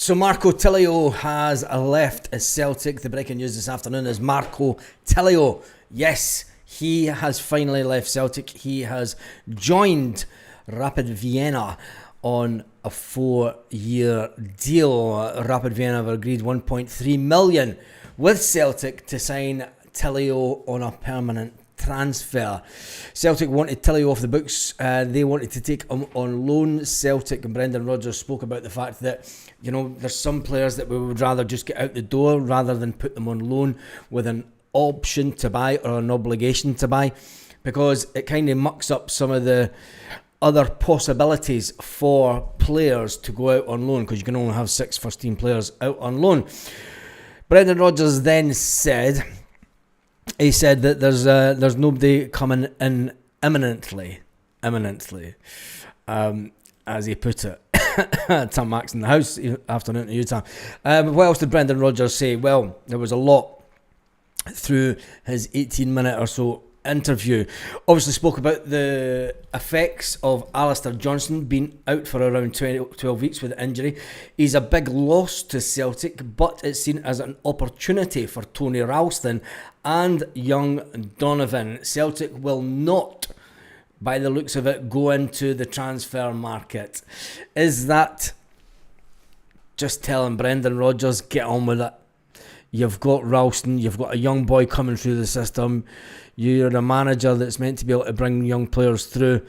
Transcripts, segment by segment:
So Marco Tillio has left Celtic. The breaking news this afternoon is Marco Tillio, yes, he has finally left Celtic. He has joined Rapid Vienna on a 4-year deal. Rapid Vienna have agreed 1.3 million with Celtic to sign Tillio on a permanent transfer. Celtic wanted Tillio off the books. They wanted to take him on loan. Celtic and Brendan Rodgers spoke about the fact that, you know, there's some players that we would rather just get out the door rather than put them on loan with an option to buy or an obligation to buy, because it kind of mucks up some of the other possibilities for players to go out on loan, because you can only have 6 first-team players out on loan. Brendan Rodgers then said, he said that there's nobody coming in imminently, as he put it. Tom Max in the house after an interview time. What else did Brendan Rodgers say? Well, there was a lot through his 18-minute or so interview. Obviously spoke about the effects of Alistair Johnston being out for around 12 weeks with injury. He's a big loss to Celtic, but it's seen as an opportunity for Tony Ralston and young Donovan. Celtic will not, by the looks of it, go into the transfer market. Is that just telling Brendan Rodgers, get on with it? You've got Ralston, you've got a young boy coming through the system, you're a manager that's meant to be able to bring young players through.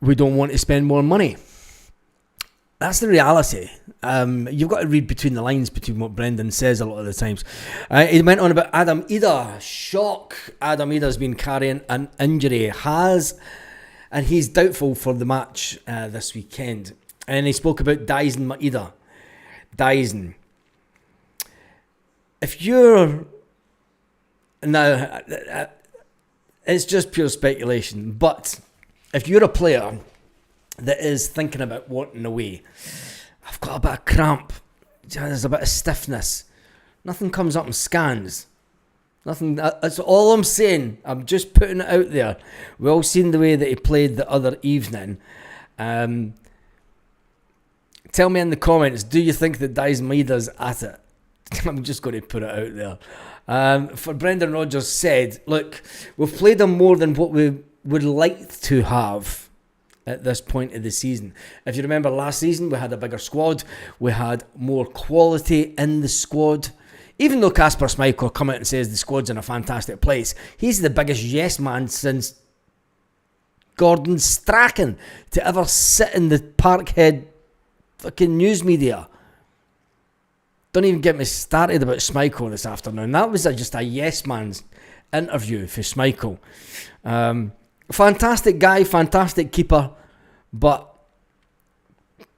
We don't want to spend more money. That's the reality. You've got to read between the lines between what Brendan says a lot of the times. He went on about Adam Idah. Shock. Adam Idah's been carrying an injury. And he's doubtful for the match this weekend. And he spoke about Dyson Maeda. Dyson. If you're... Now, it's just pure speculation, but if you're a player that is thinking about wanting away, I've got a bit of cramp, there's a bit of stiffness, nothing comes up in scans, nothing, that's all I'm saying, I'm just putting it out there. We all seen the way that he played the other evening. Tell me in the comments, do you think that Dyson Maeda's at it? I'm just going to put it out there. For Brendan Rodgers said, look, we've played him more than what we would like to have at this point of the season. If you remember last season, we had a bigger squad. We had more quality in the squad. Even though Kasper Schmeichel come out and says the squad's in a fantastic place, he's the biggest yes man since Gordon Strachan to ever sit in the Parkhead fucking news media. Don't even get me started about Schmeichel this afternoon. That was just a yes man's interview for Schmeichel. Fantastic guy, fantastic keeper, but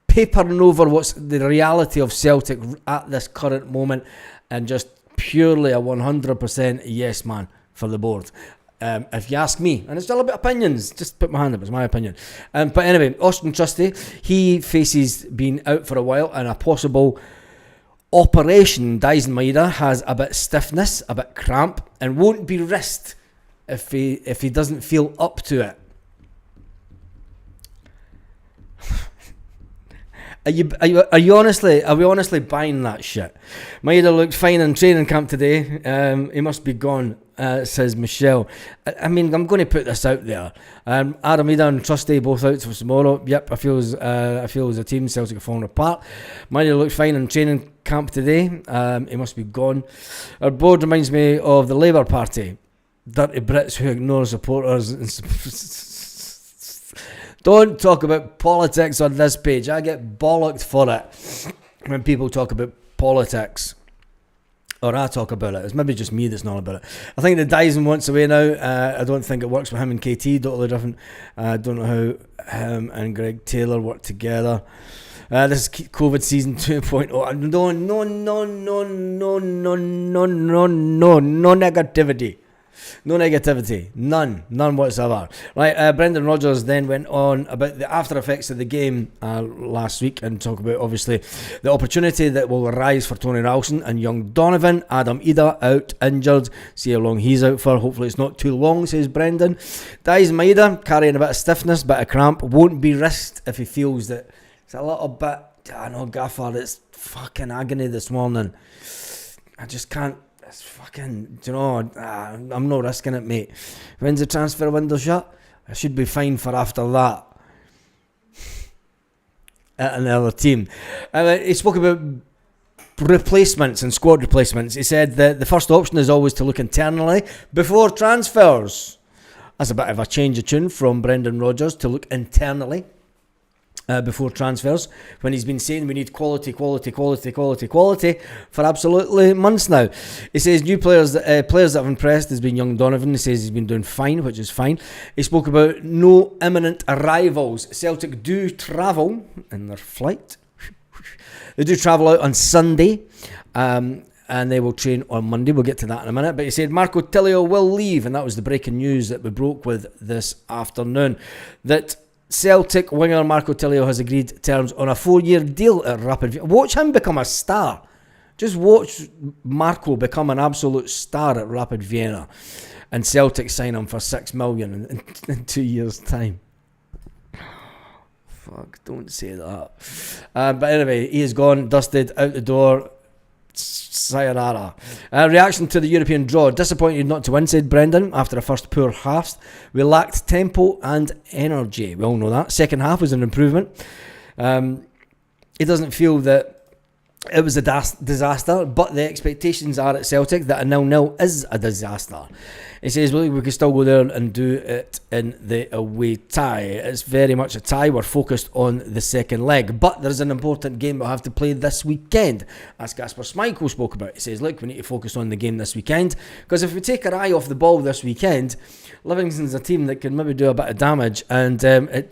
papering over what's the reality of Celtic at this current moment, and just purely a 100% yes man for the board. If you ask me, and it's all about opinions, just put my hand up, it's my opinion. But anyway, Austin Trusty, he faces being out for a while and a possible operation. Dyson Maeda has a bit of stiffness, a bit cramp, and won't be risked if he doesn't feel up to it. Are we honestly buying that shit? Maeda looked fine in training camp today. He must be gone, says Michelle. I mean, I'm going to put this out there. Adam Maeda and Trusty both out for tomorrow. Yep, I feel as a team Celtic are falling apart. Maeda looked fine in training camp today. He must be gone. Our board reminds me of the Labour Party. Dirty Brits who ignore supporters. Don't talk about politics on this page. I get bollocked for it when people talk about politics. Or I talk about it. It's maybe just me that's not about it. I think that Dyson wants away now. I don't think it works with him and KT. Totally different. I don't know how him and Greg Taylor work together. This is COVID season 2.0. No negativity. No negativity. None whatsoever. Right, Brendan Rodgers then went on about the after effects of the game last week and talk about, obviously, the opportunity that will arise for Tony Ralston and young Donovan. Adam Idah out injured. See how long he's out for. Hopefully it's not too long, says Brendan. Dyson Maeda carrying a bit of stiffness, bit of cramp. Won't be risked if he feels that it's a little bit I know, Gaffer, it's fucking agony this morning. I just can't. It's fucking, do you know, I'm not risking it, mate. When's the transfer window shut? I should be fine for after that. At another team. He spoke about replacements and squad replacements. He said that the first option is always to look internally before transfers. That's a bit of a change of tune from Brendan Rodgers, to look internally before transfers, when he's been saying we need quality for absolutely months now. He says new players that have impressed has been young Donovan. He says he's been doing fine, which is fine. He spoke about no imminent arrivals. Celtic do travel in their flight. They do travel out on Sunday, and they will train on Monday. We'll get to that in a minute. But he said Marco Tillio will leave, and that was the breaking news that we broke with this afternoon, that Celtic winger Marco Tillio has agreed terms on a 4-year deal at Rapid Vienna. Watch him become a star. Just watch Marco become an absolute star at Rapid Vienna, and Celtic sign him for $6 million in 2 years' time. Fuck, don't say that. But anyway, he is gone, dusted, out the door. Sayonara. Reaction to the European draw. Disappointed not to win, said Brendan, after a first poor half. We lacked tempo and energy. We all know that. Second half was an improvement. He doesn't feel that it was a disaster, but the expectations are at Celtic that a 0-0 is a disaster. He says, well, we can still go there and do it in the away tie. It's very much a tie. We're focused on the second leg, but there's an important game we'll have to play this weekend, as Kasper Schmeichel spoke about. He says, look, we need to focus on the game this weekend, because if we take our eye off the ball this weekend, Livingston's a team that can maybe do a bit of damage, and our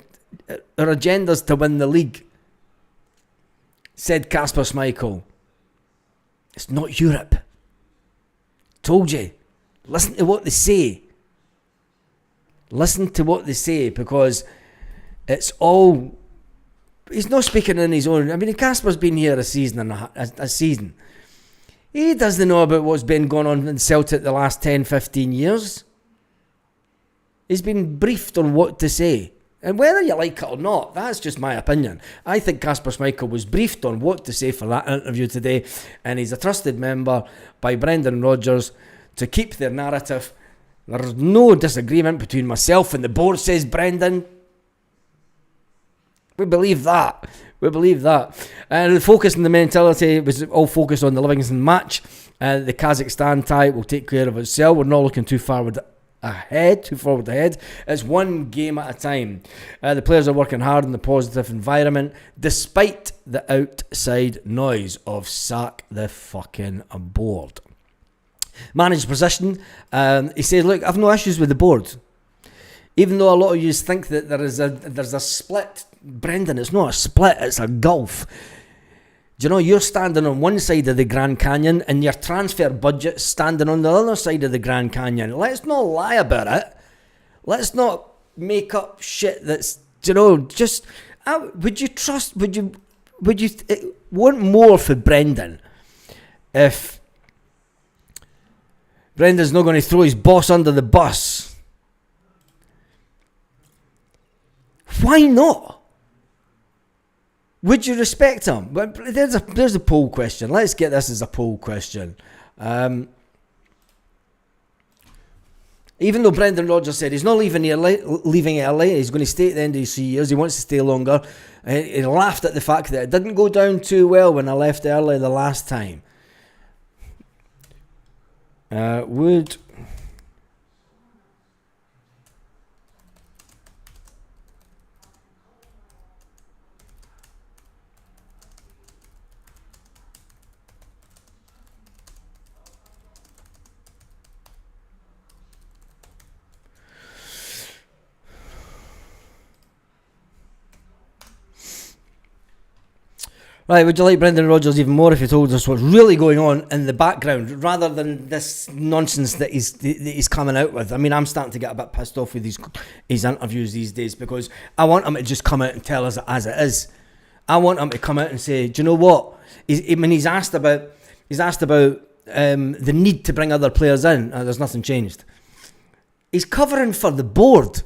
agenda's to win the league, said Kasper Schmeichel. It's not Europe. Told you. Listen to what they say. Listen to what they say, because it's all... He's not speaking in his own... I mean, Kasper's been here a season. He doesn't know about what's been going on in Celtic the last 10, 15 years. He's been briefed on what to say. And whether you like it or not, that's just my opinion. I think Kasper Schmeichel was briefed on what to say for that interview today, and he's a trusted member by Brendan Rodgers to keep their narrative. There's no disagreement between myself and the board, says Brendan. We believe that. And the focus and the mentality was all focused on the Livingston match. The Kazakhstan tie will take care of itself. We're not looking too forward ahead. It's one game at a time. The players are working hard in the positive environment, despite the outside noise of sack the fucking board. Managed position. He said, look, I've no issues with the board. Even though a lot of you think that there's a split, Brendan, it's not a split, it's a gulf. Do you know, you're standing on one side of the Grand Canyon and your transfer budget standing on the other side of the Grand Canyon. Let's not lie about it. Let's not make up shit that's, you know, just... would you want more for Brendan if Brendan's not going to throw his boss under the bus? Why not? Would you respect him? But there's a poll question. Let's get this as a poll question. Even though Brendan Rodgers said he's not leaving early, he's going to stay at the end of his 3 years, he wants to stay longer. He laughed at the fact that it didn't go down too well when I left early the last time. Would... Right, would you like Brendan Rodgers even more if he told us what's really going on in the background, rather than this nonsense that he's coming out with? I mean, I'm starting to get a bit pissed off with his interviews these days, because I want him to just come out and tell us it as it is. I want him to come out and say, do you know what? He's asked about the need to bring other players in. There's nothing changed. He's covering for the board.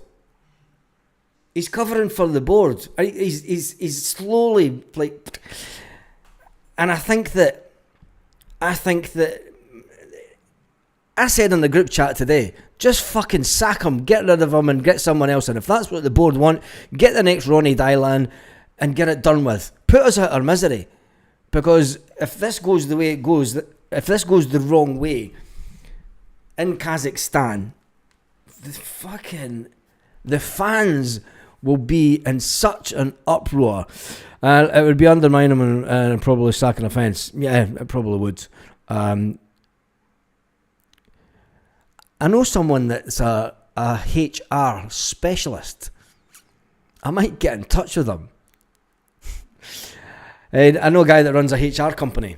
He's covering for the board. He's slowly like, and I think that I said in the group chat today, just fucking sack him, get rid of him, and get someone else in. If that's what the board want, get the next Ronnie Dylan and get it done with. Put us out of our misery, because if this goes the way it goes, if this goes the wrong way in Kazakhstan, the fans will be in such an uproar. It would be undermining him and probably sacking a fence. Yeah, it probably would. I know someone that's a HR specialist. I might get in touch with them. I know a guy that runs a HR company,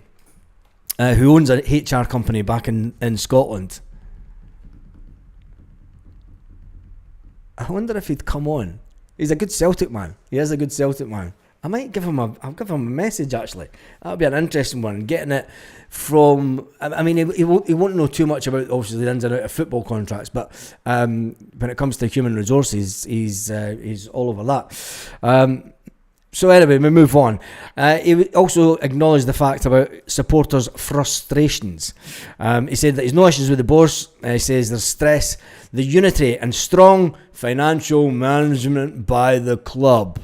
who owns a HR company back in Scotland. I wonder if he'd come on. He's a good Celtic man. He is a good Celtic man. I'll give him a message, actually. That'll be an interesting one. Getting it from, I mean, he won't know too much about, obviously, the ins and outs of football contracts, but when it comes to human resources, he's all over that. So anyway, we move on. He also acknowledged the fact about supporters' frustrations. He said that he's no issues with the boss. He says there's stress, the unity and strong financial management by the club.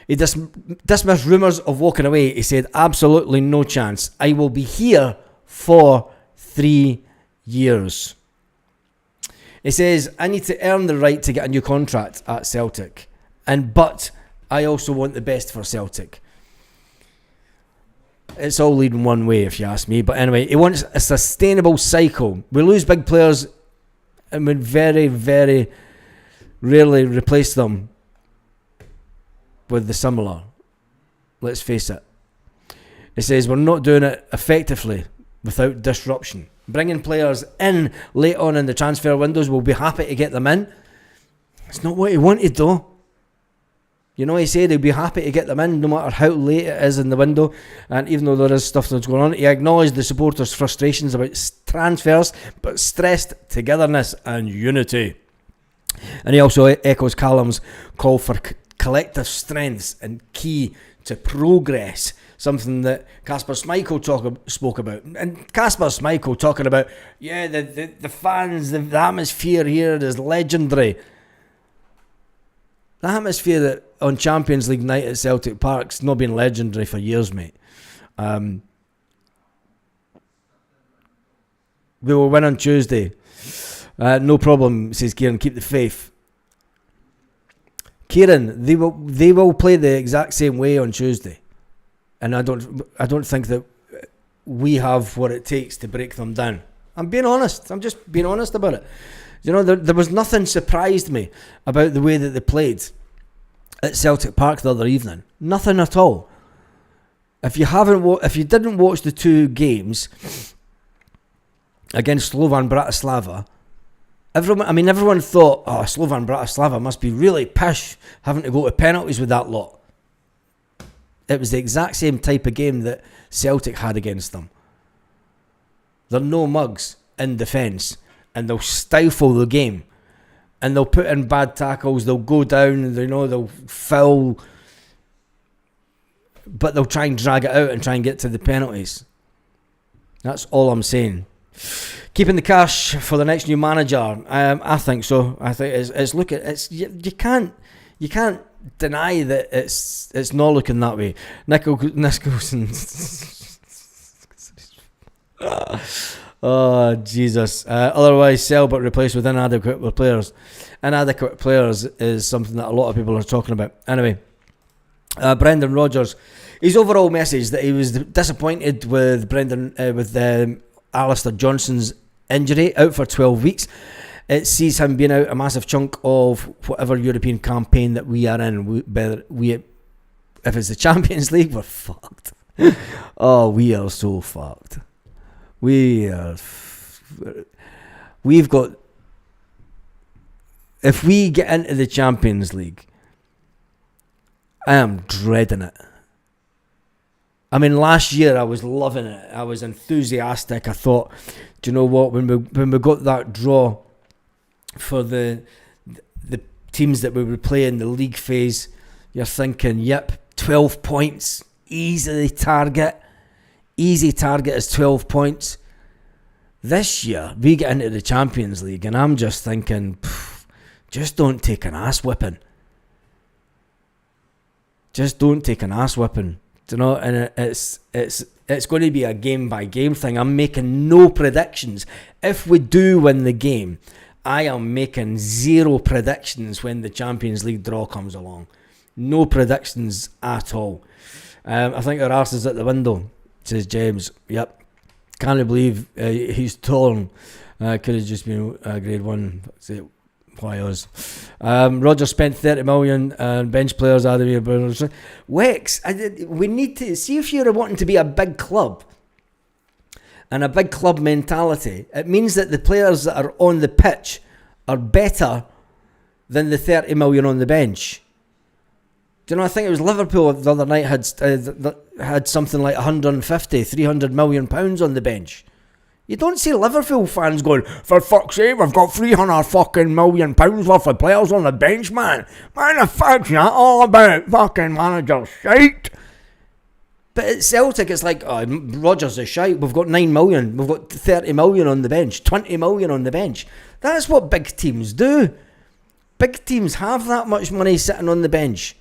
He dismissed rumours of walking away. He said, absolutely no chance. I will be here for 3 years. He says, I need to earn the right to get a new contract at Celtic. But I also want the best for Celtic. It's all leading one way, if you ask me. But anyway, he wants a sustainable cycle. We lose big players and we very, very rarely replace them with the similar. Let's face it. He says, we're not doing it effectively without disruption. Bringing players in late on in the transfer windows, we'll be happy to get them in. It's not what he wanted, though. You know, he said he'd be happy to get them in no matter how late it is in the window. And even though there is stuff that's going on, he acknowledged the supporters' frustrations about transfers, but stressed togetherness and unity. And he also echoes Callum's call for collective strengths and key to progress. Something that Kasper Schmeichel spoke about. And Kasper Schmeichel talking about, the fans, the atmosphere here is legendary. The atmosphere that on Champions League night at Celtic Park's not been legendary for years, mate. We will win on Tuesday. No problem, says Kieran. Keep the faith. Kieran, they will play the exact same way on Tuesday. And I don't think that we have what it takes to break them down. I'm being honest. I'm just being honest about it. You know, there was nothing surprised me about the way that they played at Celtic Park the other evening. Nothing at all. If you didn't watch the two games against Slovan Bratislava, everyone thought, Slovan Bratislava must be really pish having to go to penalties with that lot. It was the exact same type of game that Celtic had against them. They're no mugs in defence, and they'll stifle the game, and they'll put in bad tackles. They'll go down, they'll foul, but they'll try and drag it out and try and get to the penalties. That's all I'm saying. Keeping the cash for the next new manager, I think so. I think it's you can't deny that it's not looking that way. Nicholson. Oh Jesus! Otherwise, sell but replace with inadequate players. Inadequate players is something that a lot of people are talking about. Anyway, Brendan Rodgers, his overall message that he was disappointed with Alistair Johnson's injury, out for 12 weeks. It sees him being out a massive chunk of whatever European campaign that we are in. If it's the Champions League, we're fucked. Oh, we are so fucked. We've got. If we get into the Champions League, I am dreading it. I mean, last year I was loving it. I was enthusiastic. I thought, do you know what? When we got that draw for the the teams that we would play in the league phase, you're thinking, yep, 12 points, easy target is 12 points. This year, we get into the Champions League, and I'm just thinking, just don't take an ass whipping. Just don't take an ass whipping. Do you know? And it's going to be a game by game thing. I'm making no predictions. If we do win the game, I am making zero predictions when the Champions League draw comes along. No predictions at all. I think our arse is at the window, says James. Yep. Can't believe he's torn. Could have just been grade 1. Why us? Rodgers spent 30 million and bench players are the Wex. We need to see if you're wanting to be a big club and a big club mentality. It means that the players that are on the pitch are better than the 30 million on the bench. Do you know, I think it was Liverpool the other night had something like 150, 300 million pounds on the bench. You don't see Liverpool fans going, for fuck's sake, we've got 300 fucking million pounds worth of players on the bench, man. Man, the fuck's that all about? Fucking manager shite. But at Celtic, it's like, oh, Rodgers is shite. We've got 9 million. We've got 30 million on the bench, 20 million on the bench. That's what big teams do. Big teams have that much money sitting on the bench.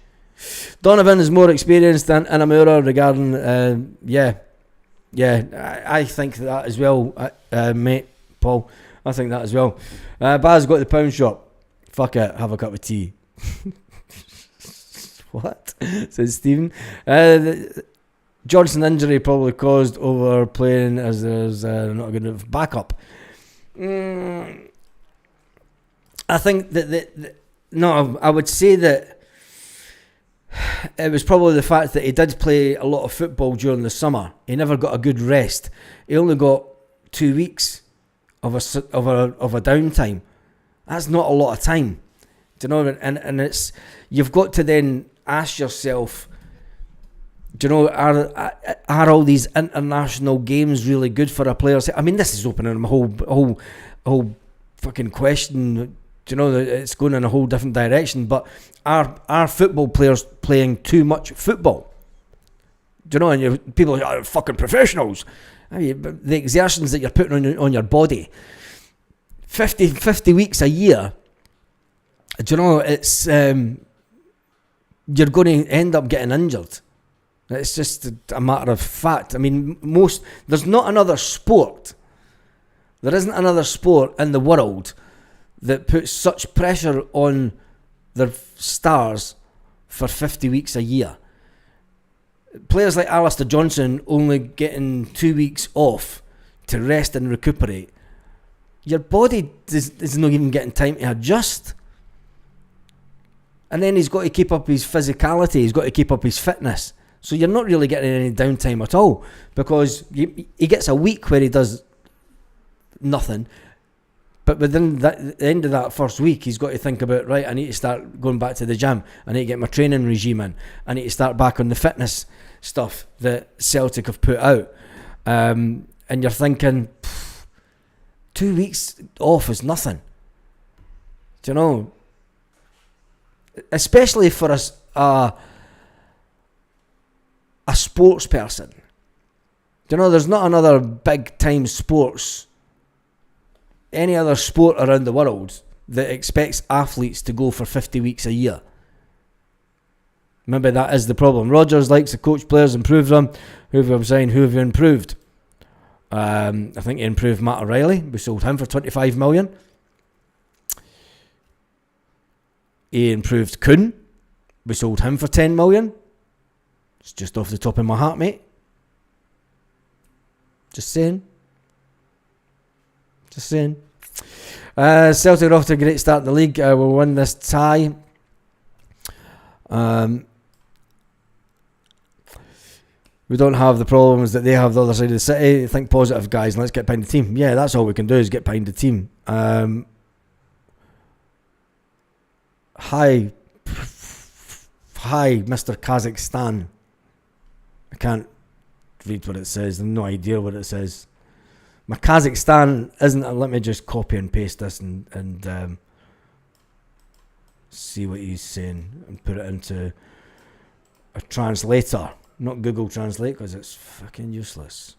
Donovan is more experienced than Inamura regarding, I think that as well, mate, Paul. I think that as well. Baz got the pound shop. Fuck it, have a cup of tea. What? Says Stephen. Johnson injury probably caused overplaying as there's not a good enough backup. I think that no, I would say that it was probably the fact that he did play a lot of football during the summer. He never got a good rest. He only got 2 weeks of a downtime. That's not a lot of time. Do you know? And it's, you've got to then ask yourself, do you know, are all these international games really good for a player? I mean, this is opening a whole fucking question. Do you know, it's going in a whole different direction, but are football players playing too much football? Do you know, and people are fucking professionals. I mean, the exertions that you're putting on your body, 50 weeks a year, do you know, it's you're going to end up getting injured. It's just a matter of fact. I mean, there's not another sport, there isn't another sport in the world that puts such pressure on their stars for 50 weeks a year. Players like Alistair Johnson only getting 2 weeks off to rest and recuperate. Your body is not even getting time to adjust. And then he's got to keep up his physicality, he's got to keep up his fitness. So you're not really getting any downtime at all, because he gets a week where he does nothing. But within the end of that first week, he's got to think about, right, I need to start going back to the gym. I need to get my training regime in. I need to start back on the fitness stuff that Celtic have put out. And you're thinking, 2 weeks off is nothing. Do you know? Especially for us, a sports person. Do you know, there's not another big time any other sport around the world that expects athletes to go for 50 weeks a year. Maybe that is the problem. Rodgers likes to coach players, improve them. Who have you improved? I think he improved Matt O'Reilly. We sold him for 25 million. He improved Kuhn. We sold him for 10 million. It's just off the top of my heart, mate. Just saying. Celtic are off to a great start in the league. We'll win this tie. We don't have the problems that they have the other side of the city. Think positive, guys, and let's get behind the team. Yeah, that's all we can do is get behind the team. Hi, Mr. Kazakhstan. I can't read what it says. I have no idea what it says. My Kazakhstan isn't. Let me just copy and paste this and see what he's saying and put it into a translator, not Google Translate, because it's fucking useless.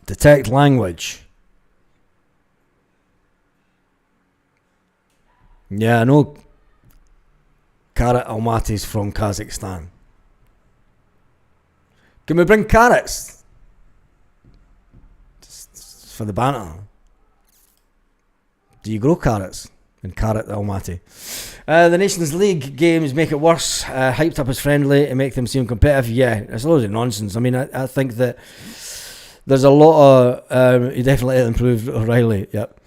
Detect language. Yeah, I know Carrot Almaty's from Kazakhstan. Can we bring carrots? Just for the banter. Do you grow carrots in Carrot Almaty? The Nations League games make it worse. Hyped up as friendly and make them seem competitive. Yeah, it's loads of nonsense. I mean, I think that there's a lot of... he definitely improved O'Reilly, yep.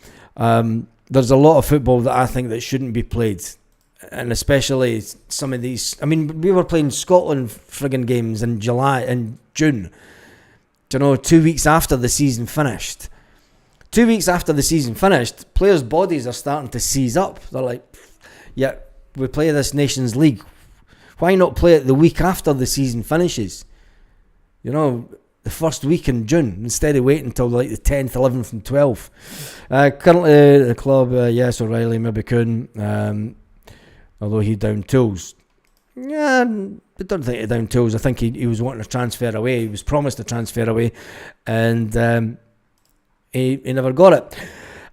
There's a lot of football that I think that shouldn't be played. And especially some of these... I mean, we were playing Scotland friggin' games in June. Do you know, 2 weeks after the season finished. 2 weeks after the season finished, players' bodies are starting to seize up. They're like, yeah, we play this Nations League. Why not play it the week after the season finishes? You know... the first week in June, instead of waiting until like the 10th, 11th and 12th. Currently the club, yes, O'Reilly maybe couldn't, although he down tools. Yeah, I don't think he down tools. I think he was wanting to transfer away. He was promised to transfer away, and he never got it.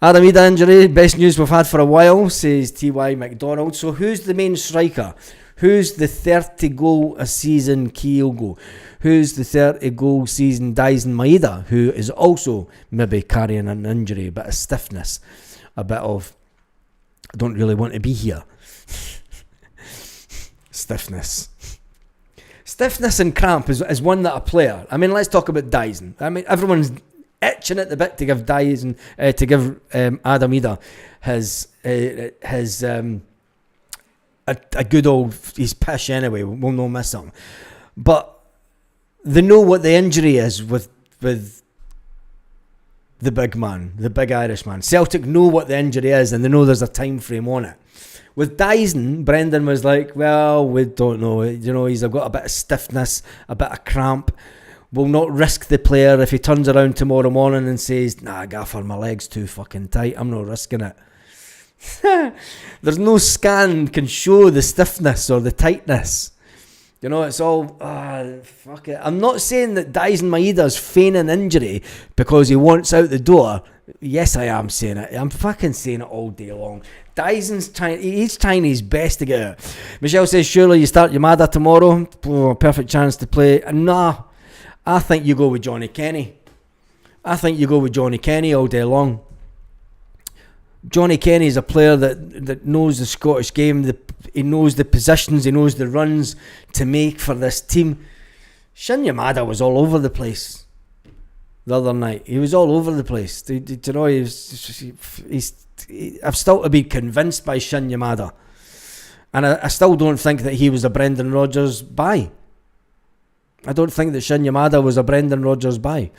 Adam Idah injury, best news we've had for a while, says T.Y. McDonald. So who's the main striker? Who's the 30 goal a season Kyogo? Who's the 30 goal season Dyson Maeda, who is also maybe carrying an injury, a bit of stiffness, a bit of, I don't really want to be here. Stiffness and cramp is one that a player, I mean, let's talk about Dyson. I mean, everyone's itching at the bit to give Dyson, to give Adam Idah his a good old, he's pish anyway, we'll not miss him. But they know what the injury is with the big man, the big Irishman. Celtic know what the injury is and they know there's a time frame on it. With Dyson, Brendan was like, well, we don't know. You know, he's got a bit of stiffness, a bit of cramp. We'll not risk the player if he turns around tomorrow morning and says, nah, Gaffer, my leg's too fucking tight. I'm not risking it. There's no scan can show the stiffness or the tightness. You know, it's all, fuck it. I'm not saying that Dyson Maeda's feigning injury because he wants out the door. Yes, I am saying it. I'm fucking saying it all day long. Dyson's he's trying his best to get out. Michelle says, surely you start Yamada tomorrow. Oh, perfect chance to play. Nah, I think you go with Johnny Kenny. I think you go with Johnny Kenny all day long. Johnny Kenny is a player that knows the Scottish game. He knows the positions, he knows the runs to make for this team. Shin Yamada was all over the place the other night. He was all over the place. You know, I've still to be convinced by Shin Yamada. And I still don't think that he was a Brendan Rodgers buy. I don't think that Shin Yamada was a Brendan Rodgers buy.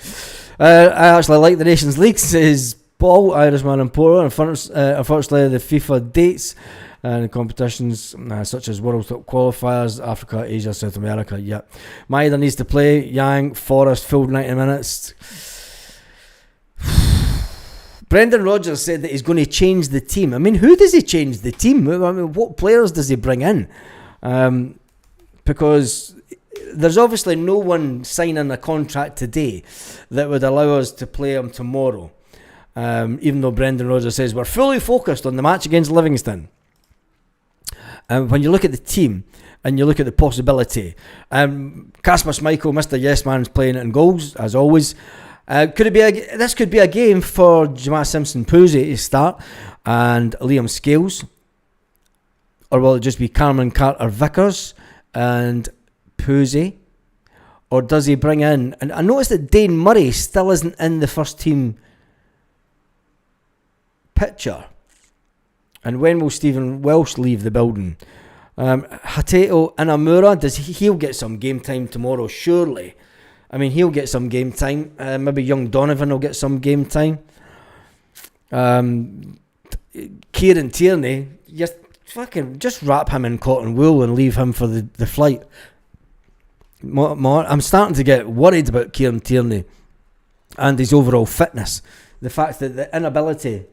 I actually like the Nations League, says Paul, Irishman and Porter. Unfortunately, the FIFA dates and competitions such as World Cup qualifiers, Africa, Asia, South America. Yeah, Maeda needs to play. Yang, Forrest, full 90 minutes. Brendan Rodgers said that he's going to change the team. I mean, who does he change the team? I mean, what players does he bring in? Because there's obviously no one signing a contract today that would allow us to play him tomorrow. Even though Brendan Rodgers says we're fully focused on the match against Livingston. When you look at the team and you look at the possibility, Kasper Schmeichel, Mr. Yes Man's playing it in goals as always. This could be a game for Jamal Simpson-Posey to start and Liam Scales, or will it just be Cameron Carter-Vickers and Posey, or does he bring in? And I noticed that Dane Murray still isn't in the first team picture. And when will Stephen Welsh leave the building? Hateto Inamura, he'll get some game time tomorrow, surely. I mean, he'll get some game time. Maybe young Donovan will get some game time. Kieran Tierney, just wrap him in cotton wool and leave him for the flight. I'm starting to get worried about Kieran Tierney and his overall fitness. The fact that the inability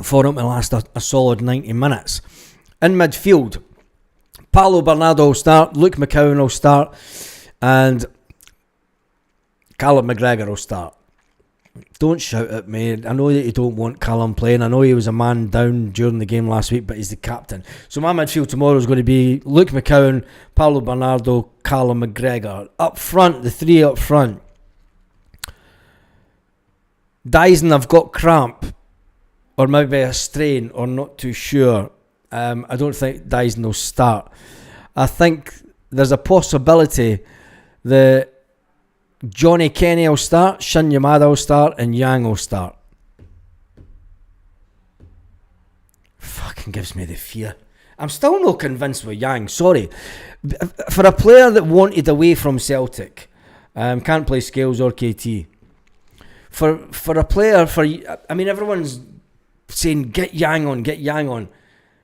for him to last a solid 90 minutes. In midfield, Paulo Bernardo will start, Luke McCowan will start, and Callum McGregor will start. Don't shout at me. I know that you don't want Callum playing. I know he was a man down during the game last week, but he's the captain. So my midfield tomorrow is going to be Luke McCowan, Paulo Bernardo, Callum McGregor. Up front, the three up front. Dyson, I've got cramp, or maybe a strain, or not too sure. I don't think Dyson will start. I think there's a possibility that Johnny Kenny will start, Shin Yamada will start, and Yang will start. Fucking gives me the fear. I'm still not convinced with Yang, sorry. For a player that wanted away from Celtic, can't play Scales or KT. For a player, everyone's saying get Yang on.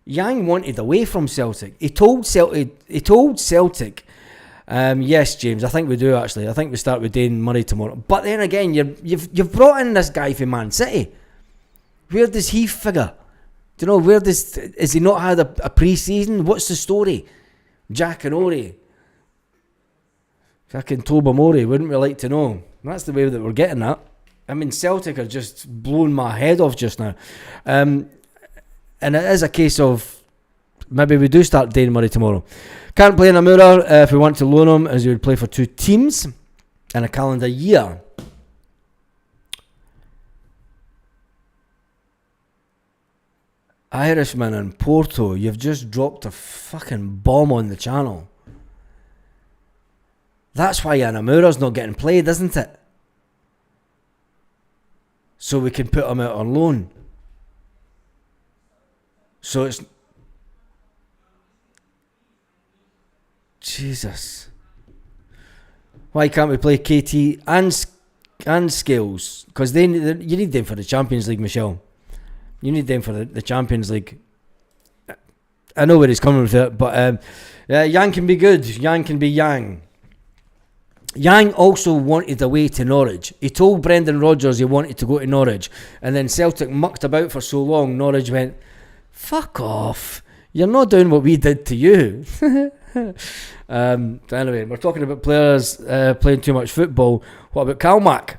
Yang wanted away from Celtic. He told Celtic, yes, James, I think we do actually. I think we start with Dane Murray tomorrow. But then again, you've brought in this guy from Man City. Where does he figure? Do you know, has he not had a pre-season? What's the story? Jack and Ori. Fucking Toba Mori, wouldn't we like to know? That's the way that we're getting at. I mean, Celtic are just blowing my head off just now. And it is a case of maybe we do start Dane Murray tomorrow. Can't play Namura if we want to loan him, as he would play for two teams in a calendar year. Irishman and Porto, you've just dropped a fucking bomb on the channel. That's why Namura's not getting played, isn't it? So we can put him out on loan. So it's... Jesus. Why can't we play KT and Scales? Because you need them for the Champions League, Michelle. You need them for the Champions League. I know where he's coming with it, but Yang can be good. Yang can be Yang. Yang also wanted away to Norwich. He told Brendan Rodgers he wanted to go to Norwich, and then Celtic mucked about for so long, Norwich went, fuck off, you're not doing what we did to you. Anyway, we're talking about players playing too much football. What about Kalmak?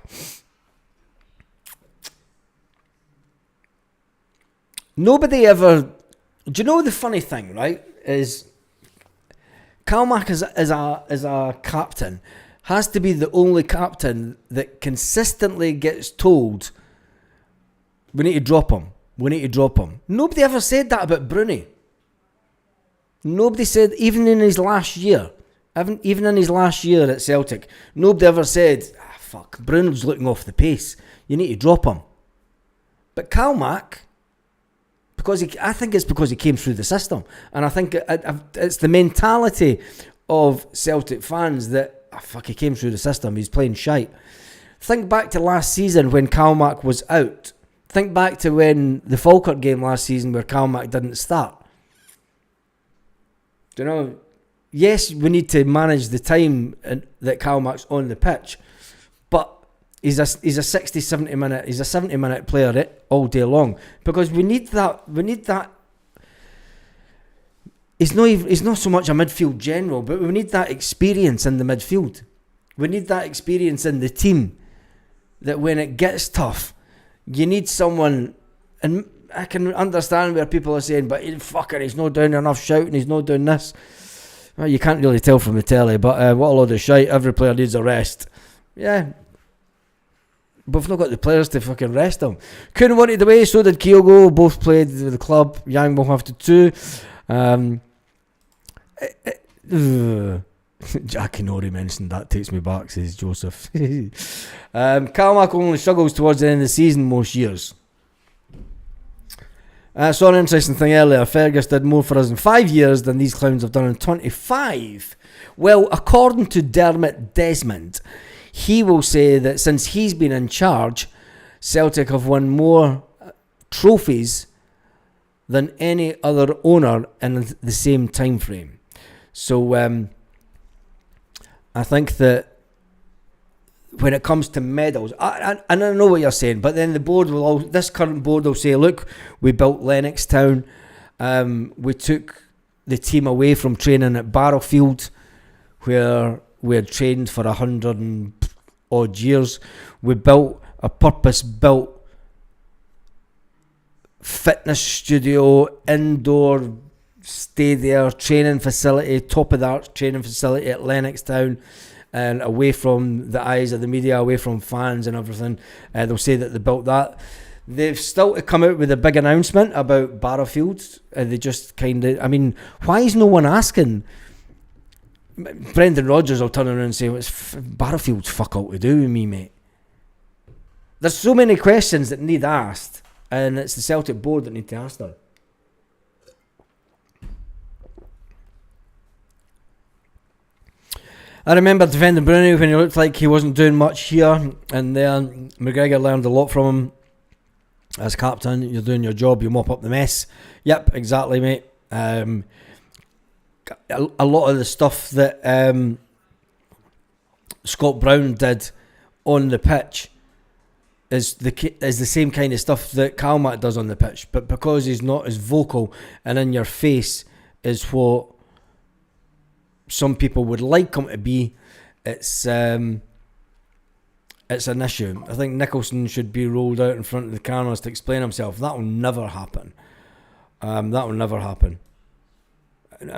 Nobody ever... Do you know the funny thing, right, is Kalmak is a captain has to be the only captain that consistently gets told we need to drop him. Nobody ever said that about Bruni. Nobody said, even in his last year at Celtic, nobody ever said, fuck, Bruni's looking off the pace, you need to drop him. But Kalmak, I think it's because he came through the system, and I think it's the mentality of Celtic fans that he came through the system, he's playing shite. Think back to last season when Kalmak was out. Think back to when the Falkirk game last season where Kalmak didn't start. Do you know? Yes, we need to manage the time that Kalmak's on the pitch, but he's a 70 minute player all day long, because we need that. He's not so much a midfield general, but we need that experience in the midfield. We need that experience in the team, that when it gets tough, you need someone. And I can understand where people are saying, but he's not doing enough shouting, he's not doing this. Well, you can't really tell from the telly, but what a load of shite. Every player needs a rest. Yeah, but we've not got the players to fucking rest them. Kuhn wanted away, so did Kyogo. Both played with the club. Yang will have to too. Jackie Norrie mentioned that, takes me back, says Joseph. Kalmak only struggles towards the end of the season most years. Saw an interesting thing earlier. Fergus did more for us in 5 years than these clowns have done in 25. Well, according to Dermot Desmond, he will say that since he's been in charge, Celtic have won more trophies than any other owner in the same time frame. So I think that when it comes to medals, and I know what you're saying, but then the board this current board will say, look, we built Lennoxtown, we took the team away from training at Barrowfield, where we had trained for 100 and odd years. We built a purpose-built fitness studio, indoor, stay there, training facility, top of that training facility at Lennoxtown, and away from the eyes of the media, away from fans and everything. They'll say that they built that. They've still to come out with a big announcement about Barrowfield. They just kind of, I mean, why is no one asking? Brendan Rodgers will turn around and say, Barrowfield's fuck all to do with me, mate. There's so many questions that need asked, and it's the Celtic board that need to ask them. I remember defending Bruni when he looked like he wasn't doing much here, and then McGregor learned a lot from him. As captain, you're doing your job, you mop up the mess. Yep, exactly, mate. A lot of the stuff that Scott Brown did on the pitch is the same kind of stuff that Calmac does on the pitch, but because he's not as vocal and in your face is what some people would like him to be, it's an issue. I think Nicholson should be rolled out in front of the cameras to explain himself. That will never happen. I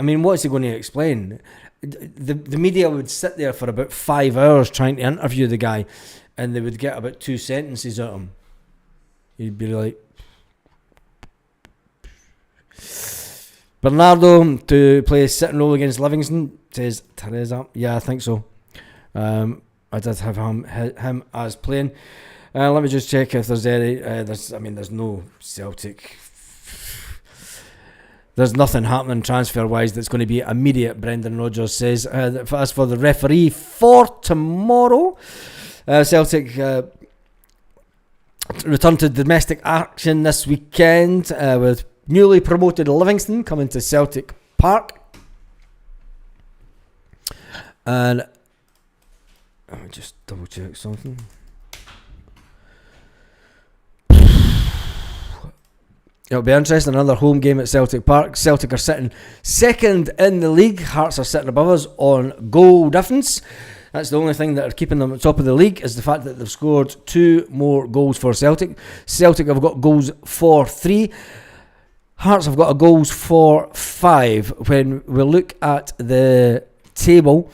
mean, what's he going to explain? The media would sit there for about 5 hours trying to interview the guy, and they would get about 2 sentences out of him. He'd be like, Bernardo to play a sitting role against Livingston, says Teresa. Yeah, I think so. I did have him as playing. Let me just check if there's any. There's no Celtic. There's nothing happening transfer-wise that's going to be immediate, Brendan Rodgers says. As for the referee for tomorrow, Celtic return to domestic action this weekend with newly promoted Livingston coming to Celtic Park. And let me just double check something. It'll be interesting, another home game at Celtic Park. Celtic are sitting second in the league. Hearts are sitting above us on goal difference. That's the only thing that are keeping them at the top of the league, is the fact that they've scored 2 more goals for Celtic. Celtic have got goals for 3. Hearts have got a goals for 5. When we look at the table,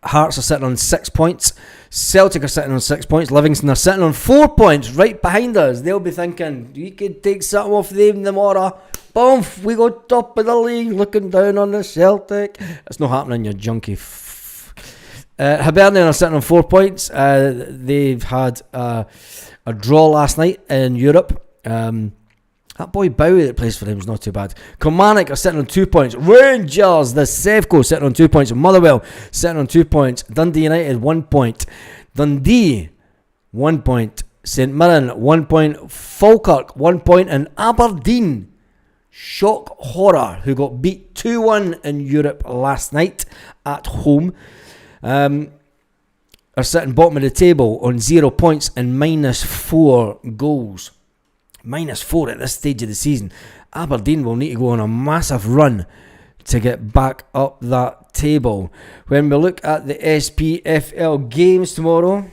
Hearts are sitting on 6 points. Celtic are sitting on 6 points. Livingston are sitting on 4 points right behind us. They'll be thinking, you could take something off them tomorrow. Boom, we go top of the league, looking down on the Celtic. It's not happening, you junkie. Hibernian are sitting on 4 points. They've had a draw last night in Europe. That boy Bowie that plays for him is not too bad. Kilmarnock are sitting on 2 points. Rangers, the Sevco, sitting on 2 points. Motherwell sitting on 2 points. Dundee United 1 point. Dundee 1 point. St Mirren 1 point. Falkirk 1 point. And Aberdeen, shock horror, who got beat 2-1 in Europe last night at home, are sitting bottom of the table on 0 points and -4 goals. -4 at this stage of the season. Aberdeen will need to go on a massive run to get back up that table. When we look at the SPFL games tomorrow,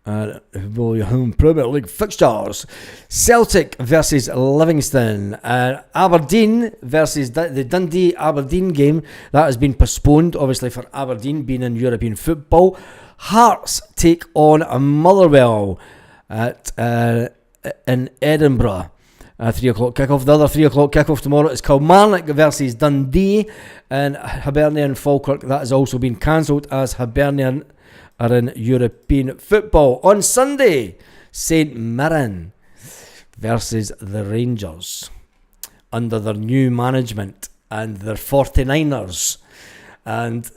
Premier League fixtures: Celtic versus Livingston, Aberdeen versus the Dundee Aberdeen game that has been postponed, obviously, for Aberdeen being in European football. Hearts take on Motherwell at in Edinburgh. 3 o'clock kickoff. The other 3 o'clock kickoff tomorrow is Kilmarnock versus Dundee, and Hibernian Falkirk. That has also been cancelled as Hibernian are in European football. On Sunday, St Mirren versus the Rangers under their new management and their 49ers. And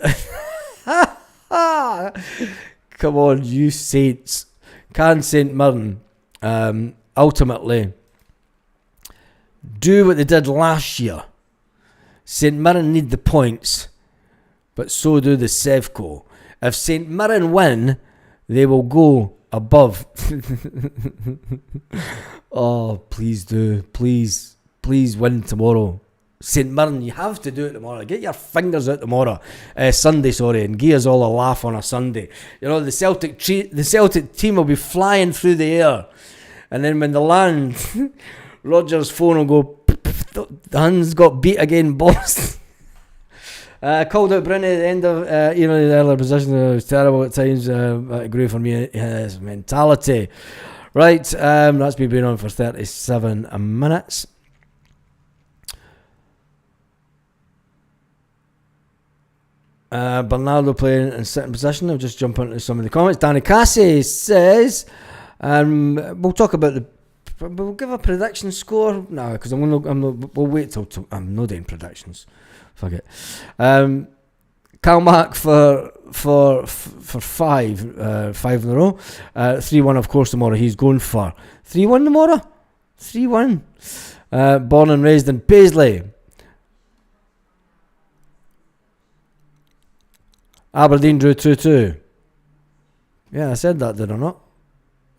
come on, you Saints. Can St Mirren ultimately do what they did last year. St Mirren need the points, but so do the Sevco. If St Mirren win, they will go above. Oh, please do. Please win tomorrow. St Mirren, you have to do it tomorrow. Get your fingers out tomorrow. Sunday, sorry, and give us all a laugh on a Sunday. You know, the Celtic team will be flying through the air. And then when they land, Rodgers' phone will go, the Huns got beat again, boss. Called out Bruni at the end of, the earlier position. It was terrible at times. I agree for me, his mentality. Right, that's been on for 37 minutes. Bernardo playing in sitting position. I'll just jump into some of the comments. Danny Cassie says, we'll talk about we'll give a prediction score. No, because we'll wait till I'm not doing predictions. Fuck it. Cal Mack for 5 in a row. 3-1 of course tomorrow. He's going for 3-1 tomorrow. 3-1. Born and raised in Paisley. Aberdeen drew 2-2. Yeah, I said that, did I not?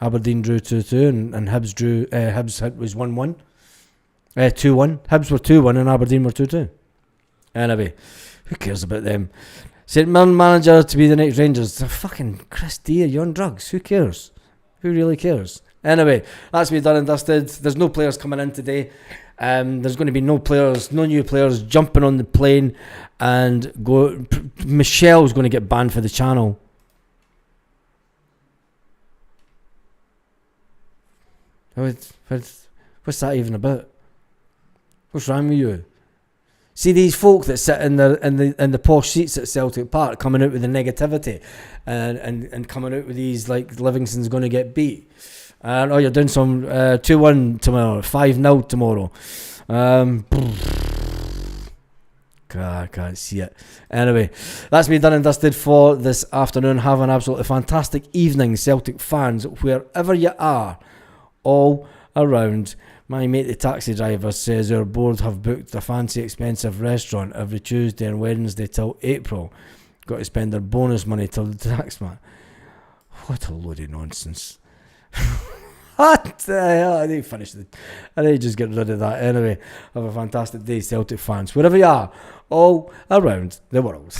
Aberdeen drew 2-2 and Hibs drew. Hibs was 1-1. 2-1. Hibs were 2-1 and Aberdeen were 2-2. Anyway, who cares about them? St Mirren manager to be the next Rangers. Fucking Chris Deere, you're on drugs. Who cares? Who really cares? Anyway, that's me done and dusted. There's no players coming in today. There's going to be no new players jumping on the plane and go. Michelle's going to get banned for the channel. What's that even about? What's wrong with you? See these folk that sit in the posh seats at Celtic Park coming out with the negativity and coming out with these like Livingston's going to get beat. You're doing some 2-1 tomorrow, 5-0 tomorrow. God, I can't see it. Anyway, that's me done and dusted for this afternoon. Have an absolutely fantastic evening, Celtic fans, wherever you are, all around. My mate, the taxi driver, says our board have booked a fancy expensive restaurant every Tuesday and Wednesday till April. Got to spend their bonus money till the tax man. What a load of nonsense. What the hell? I need to just get rid of that. Anyway, have a fantastic day, Celtic fans, wherever you are, all around the world.